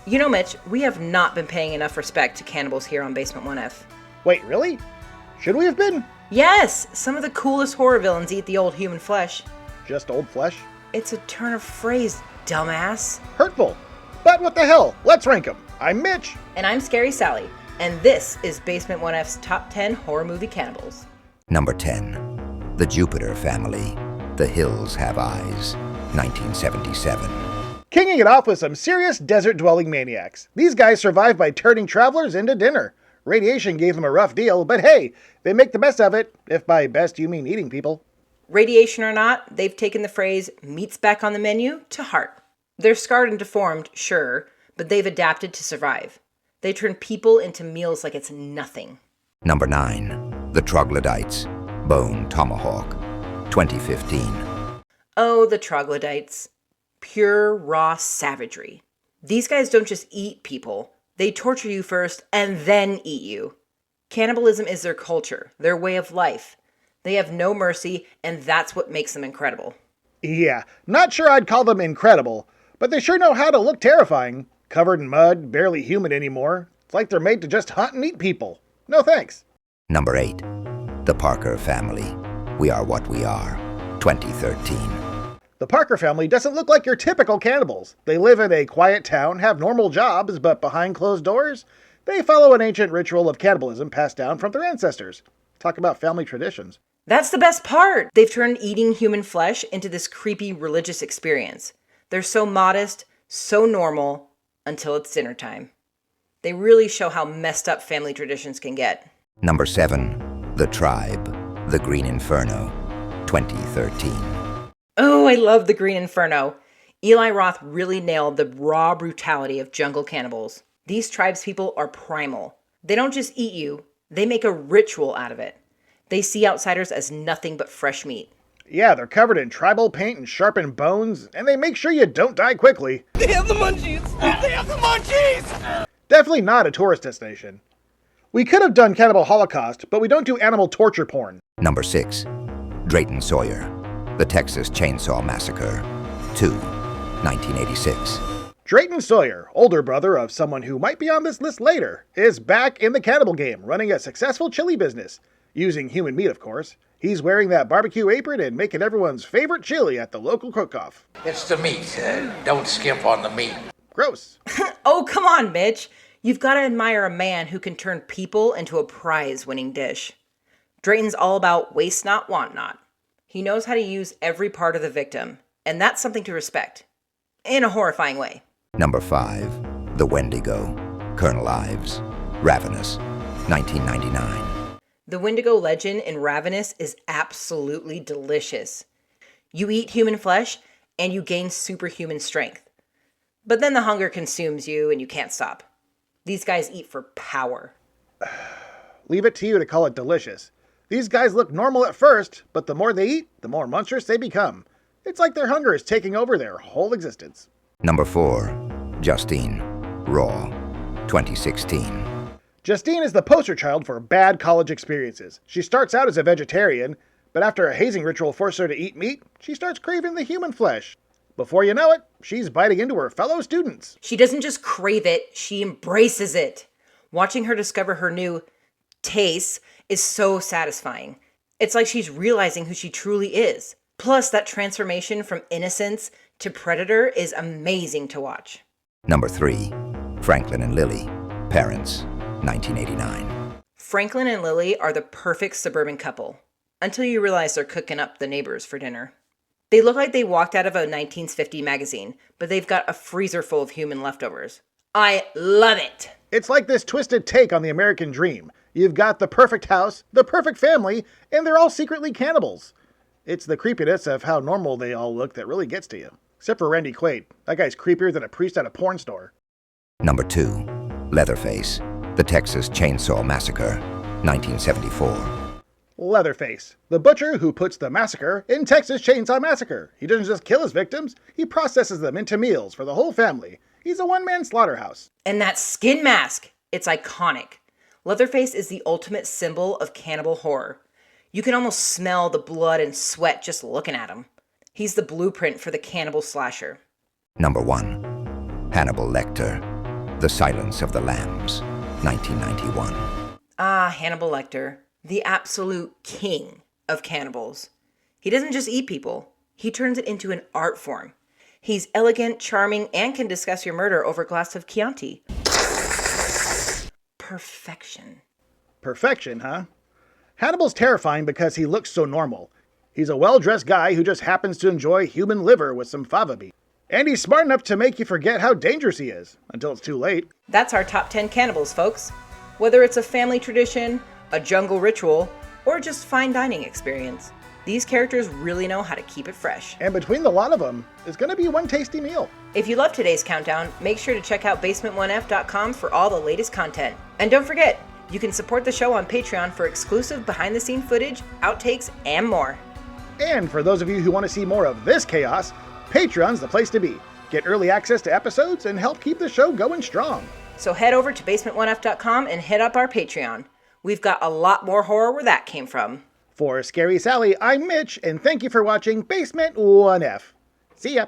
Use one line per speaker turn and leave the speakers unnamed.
You know, Mitch, we have not been paying enough respect to cannibals here on Basement 1F.
Wait, really? Should we have been?
Yes! Some of the coolest horror villains eat the old human flesh.
Just old flesh?
It's a turn of phrase, dumbass.
Hurtful. But what the hell? Let's rank them. I'm Mitch.
And I'm Scary Sally. And this is Basement 1F's Top 10 Horror Movie Cannibals.
Number 10. The Jupiter Family. The Hills Have Eyes. 1977.
Kicking it off with some serious desert-dwelling maniacs. These guys survived by turning travelers into dinner. Radiation gave them a rough deal, but hey, they make the best of it, if by best you mean eating people.
Radiation or not, they've taken the phrase, meat's back on the menu, to heart. They're scarred and deformed, sure, but they've adapted to survive. They turn people into meals like it's nothing.
Number 9. The Troglodytes. Bone Tomahawk. 2015.
Oh, the troglodytes. Pure, raw savagery. These guys don't just eat people. They torture you first and then eat you. Cannibalism is their culture, their way of life. They have no mercy, and that's what makes them incredible.
Yeah, not sure I'd call them incredible, but they sure know how to look terrifying. Covered in mud, barely human anymore. It's like they're made to just hunt and eat people. No thanks.
Number 8. The Parker Family. We Are What We Are. 2013.
The Parker family doesn't look like your typical cannibals. They live in a quiet town, have normal jobs, but behind closed doors, they follow an ancient ritual of cannibalism passed down from their ancestors. Talk about family traditions.
That's the best part! They've turned eating human flesh into this creepy religious experience. They're so modest, so normal, until it's dinner time. They really show how messed up family traditions can get.
Number 7. The Tribe. The Green Inferno. 2013.
Oh, I love the Green Inferno. Eli Roth really nailed the raw brutality of jungle cannibals. These tribespeople are primal. They don't just eat you, they make a ritual out of it. They see outsiders as nothing but fresh meat.
Yeah, they're covered in tribal paint and sharpened bones, and they make sure you don't die quickly.
They have the munchies! They have the munchies!
Definitely not a tourist destination. We could have done Cannibal Holocaust, but we don't do animal torture porn.
Number 6. Drayton Sawyer. The Texas Chainsaw Massacre. 2. 1986.
Drayton Sawyer, older brother of someone who might be on this list later, is back in the cannibal game, running a successful chili business. Using human meat, of course. He's wearing that barbecue apron and making everyone's favorite chili at the local cook-off.
It's the meat. Don't skimp on the meat.
Gross.
Oh, come on, Mitch. You've got to admire a man who can turn people into a prize-winning dish. Drayton's all about waste not, want not. He knows how to use every part of the victim, and that's something to respect. In a horrifying way.
Number 5. The Wendigo. Colonel Ives. Ravenous. 1999.
The Wendigo legend in Ravenous is absolutely delicious. You eat human flesh, and you gain superhuman strength. But then the hunger consumes you, and you can't stop. These guys eat for power.
Leave it to you to call it delicious. These guys look normal at first, but the more they eat, the more monstrous they become. It's like their hunger is taking over their whole existence.
Number 4. Justine. Raw. 2016.
Justine is the poster child for bad college experiences. She starts out as a vegetarian, but after a hazing ritual forces her to eat meat, she starts craving the human flesh. Before you know it, she's biting into her fellow students.
She doesn't just crave it, she embraces it. Watching her discover her new tastes is so satisfying. It's like she's realizing who she truly is. Plus, that transformation from innocence to predator is amazing to watch.
Number 3. Franklin and Lily. Parents. 1989.
Franklin and Lily are the perfect suburban couple, until you realize they're cooking up the neighbors for dinner. They look like they walked out of a 1950 magazine, but they've got a freezer full of human leftovers. I love it!
It's like this twisted take on the American dream. You've got the perfect house, the perfect family, and they're all secretly cannibals. It's the creepiness of how normal they all look that really gets to you. Except for Randy Quaid. That guy's creepier than a priest at a porn store.
Number 2. Leatherface. The Texas Chainsaw Massacre. 1974.
Leatherface, the butcher who puts the massacre in Texas Chainsaw Massacre. He doesn't just kill his victims, he processes them into meals for the whole family. He's a one-man slaughterhouse.
And that skin mask, it's iconic. Leatherface is the ultimate symbol of cannibal horror. You can almost smell the blood and sweat just looking at him. He's the blueprint for the cannibal slasher.
Number 1. Hannibal Lecter. The Silence of the Lambs, 1991.
Ah, Hannibal Lecter, the absolute king of cannibals. He doesn't just eat people, he turns it into an art form. He's elegant, charming, and can discuss your murder over a glass of Chianti. Perfection.
Perfection, huh? Hannibal's terrifying because he looks so normal. He's a well-dressed guy who just happens to enjoy human liver with some fava beans. And he's smart enough to make you forget how dangerous he is, until it's too late.
That's our top 10 cannibals, folks. Whether it's a family tradition, a jungle ritual, or just fine dining experience, these characters really know how to keep it fresh.
And between the lot of them, it's going to be one tasty meal.
If you love today's countdown, make sure to check out basement1f.com for all the latest content. And don't forget, you can support the show on Patreon for exclusive behind-the-scenes footage, outtakes, and more.
And for those of you who want to see more of this chaos, Patreon's the place to be. Get early access to episodes and help keep the show going strong.
So head over to basement1f.com and hit up our Patreon. We've got a lot more horror where that came from.
For Scary Sally, I'm Mitch, and thank you for watching Basement 1F. See ya!